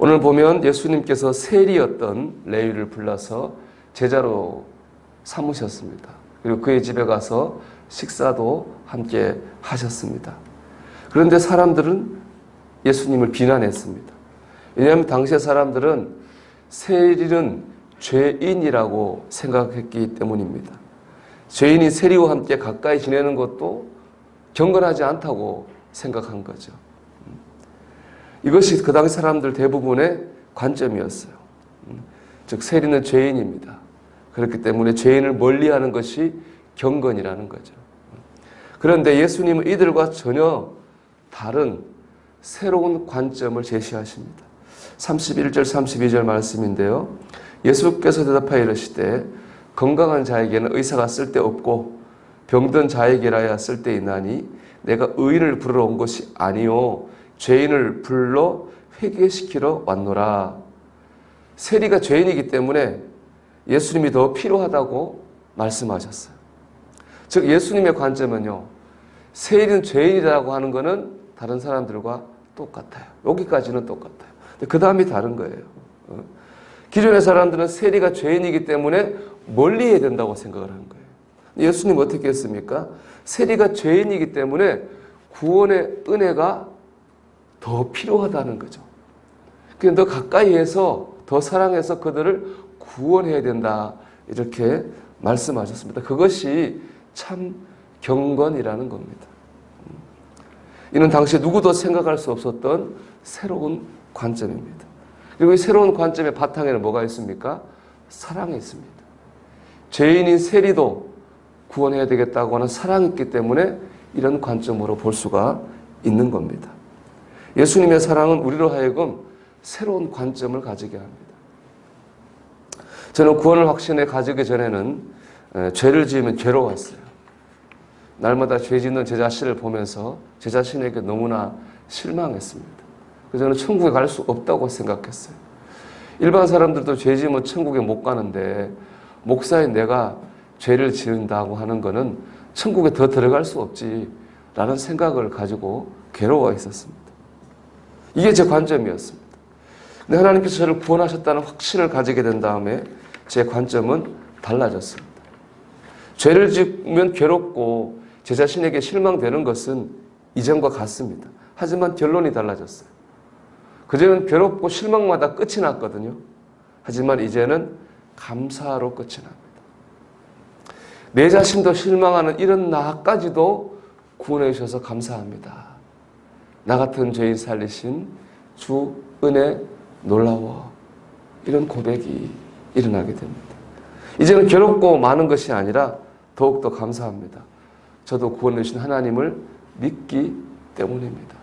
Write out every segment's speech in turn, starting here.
오늘 보면 예수님께서 세리였던 레위를 불러서 제자로 삼으셨습니다. 그리고 그의 집에 가서 식사도 함께 하셨습니다. 그런데 사람들은 예수님을 비난했습니다. 왜냐하면 당시의 사람들은 세리는 죄인이라고 생각했기 때문입니다. 죄인이 세리와 함께 가까이 지내는 것도 경건하지 않다고 생각한 거죠. 이것이 그 당시 사람들 대부분의 관점이었어요. 즉 세리는 죄인입니다. 그렇기 때문에 죄인을 멀리하는 것이 경건이라는 거죠. 그런데 예수님은 이들과 전혀 다른 새로운 관점을 제시하십니다. 31절 32절 말씀인데요. 예수께서 대답하여 이르시되 건강한 자에게는 의사가 쓸데없고 병든 자에게라야 쓸데있나니 내가 의인을 부르러 온 것이 아니요 죄인을 불러 회개시키러 왔노라. 세리가 죄인이기 때문에 예수님이 더 필요하다고 말씀하셨어요. 즉 예수님의 관점은요, 세리는 죄인이라고 하는 것은 다른 사람들과 똑같아요. 여기까지는 똑같아요. 근데 그 다음이 다른 거예요. 기존의 사람들은 세리가 죄인이기 때문에 멀리해야 된다고 생각을 하는 거예요. 예수님 어떻게 했습니까? 세리가 죄인이기 때문에 구원의 은혜가 더 필요하다는 거죠. 그냥 더 가까이해서 더 사랑해서 그들을 구원해야 된다. 이렇게 말씀하셨습니다. 그것이 참 경건이라는 겁니다. 이는 당시에 누구도 생각할 수 없었던 새로운 관점입니다. 그리고 이 새로운 관점의 바탕에는 뭐가 있습니까? 사랑이 있습니다. 죄인인 세리도 구원해야 되겠다고 하는 사랑이 있기 때문에 이런 관점으로 볼 수가 있는 겁니다. 예수님의 사랑은 우리로 하여금 새로운 관점을 가지게 합니다. 저는 구원을 확신에 가지기 전에는 죄를 지으면 괴로웠어요. 날마다 죄 짓는 제 자신을 보면서 제 자신에게 너무나 실망했습니다. 그래서 저는 천국에 갈 수 없다고 생각했어요. 일반 사람들도 죄 지으면 천국에 못 가는데 목사인 내가 죄를 지은다고 하는 것은 천국에 더 들어갈 수 없지라는 생각을 가지고 괴로워 있었습니다. 이게 제 관점이었습니다. 근데 하나님께서 저를 구원하셨다는 확신을 가지게 된 다음에 제 관점은 달라졌습니다. 죄를 지으면 괴롭고 제 자신에게 실망되는 것은 이전과 같습니다. 하지만 결론이 달라졌어요. 그전에는 괴롭고 실망마다 끝이 났거든요. 하지만 이제는 감사로 끝이 납니다. 내 자신도 실망하는 이런 나까지도 구원해 주셔서 감사합니다. 나 같은 죄인 살리신 주 은혜 놀라워. 이런 고백이 일어나게 됩니다. 이제는 괴롭고 많은 것이 아니라 더욱더 감사합니다. 저도 구원해 주신 하나님을 믿기 때문입니다.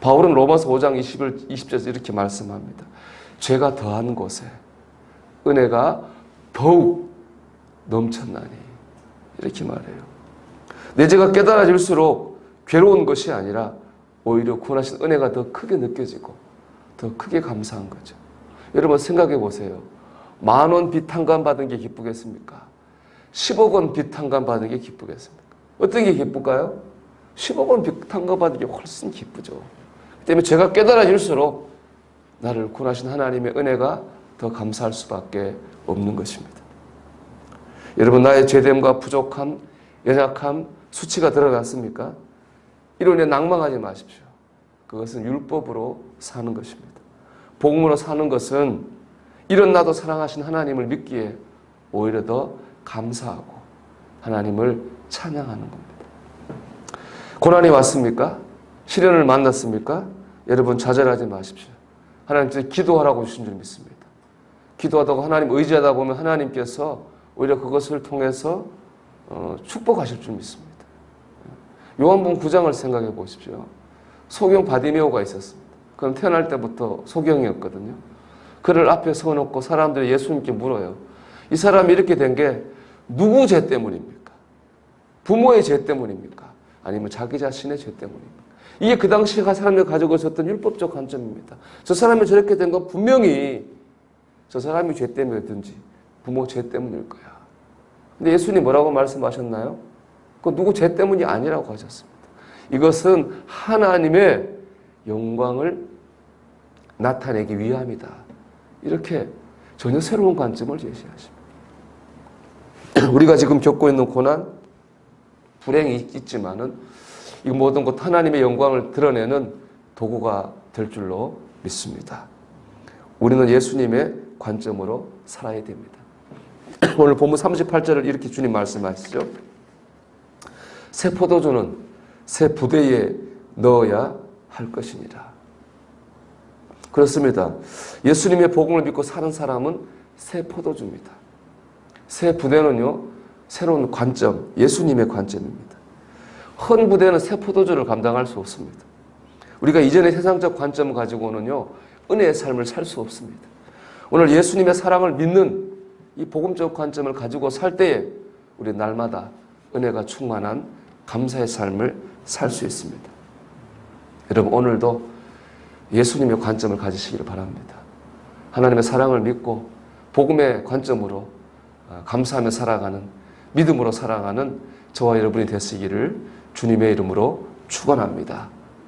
바울은 로마서 5장 20절에서 이렇게 말씀합니다. 죄가 더한 곳에 은혜가 더욱 넘쳤나니 이렇게 말해요. 내 죄가 깨달아질수록 괴로운 것이 아니라 오히려 구원하신 은혜가 더 크게 느껴지고 더 크게 감사한 거죠. 여러분 생각해 보세요. 10,000원 빚 탕감 받은 게 기쁘겠습니까? 10억 원 빚 탕감 받은 게 기쁘겠습니까? 어떤 게 기쁠까요? 10억 원 빚 탕감 받은 게 훨씬 기쁘죠. 그 때문에 제가 깨달아질수록 나를 구원하신 하나님의 은혜가 더 감사할 수밖에 없는 것입니다. 여러분 나의 죄됨과 부족함, 연약함, 수치가 드러났습니까? 이로 인해 낭망하지 마십시오. 그것은 율법으로 사는 것입니다. 복음으로 사는 것은 이런 나도 사랑하신 하나님을 믿기에 오히려 더 감사하고 하나님을 찬양하는 겁니다. 고난이 왔습니까? 시련을 만났습니까? 여러분 좌절하지 마십시오. 하나님께서 기도하라고 주신 줄 믿습니다. 기도하다가 하나님 의지하다 보면 하나님께서 오히려 그것을 통해서 축복하실 줄 믿습니다. 요한복음 9장을 생각해 보십시오. 소경 바디메오가 있었습니다. 그럼 태어날 때부터 소경이었거든요. 그를 앞에 서놓고 사람들이 예수님께 물어요. 이 사람이 이렇게 된 게 누구 죄 때문입니까? 부모의 죄 때문입니까? 아니면 자기 자신의 죄 때문입니까? 이게 그 당시 사람들이 가지고 있었던 율법적 관점입니다. 저 사람이 저렇게 된 건 분명히 저 사람이 죄 때문이든지 부모 죄 때문일 거야. 근데 예수님 뭐라고 말씀하셨나요? 그건 누구 죄 때문이 아니라고 하셨습니다. 이것은 하나님의 영광을 나타내기 위함이다. 이렇게 전혀 새로운 관점을 제시하십니다. 우리가 지금 겪고 있는 고난, 불행이 있지만은 이 모든 것 하나님의 영광을 드러내는 도구가 될 줄로 믿습니다. 우리는 예수님의 관점으로 살아야 됩니다. 오늘 본문 38절을 이렇게 주님 말씀하시죠. 새 포도주는 새 부대에 넣어야 할 것이니라. 그렇습니다. 예수님의 복음을 믿고 사는 사람은 새 포도주입니다. 새 부대는요, 새로운 관점, 예수님의 관점입니다. 헌 부대는 새 포도주를 감당할 수 없습니다. 우리가 이전의 세상적 관점을 가지고는요, 은혜의 삶을 살 수 없습니다. 오늘 예수님의 사랑을 믿는 이 복음적 관점을 가지고 살 때에 우리 날마다 은혜가 충만한 감사의 삶을 살 수 있습니다. 여러분, 오늘도 예수님의 관점을 가지시기를 바랍니다. 하나님의 사랑을 믿고 복음의 관점으로 감사하며 살아가는, 믿음으로 살아가는 저와 여러분이 되시기를 주님의 이름으로 축원합니다.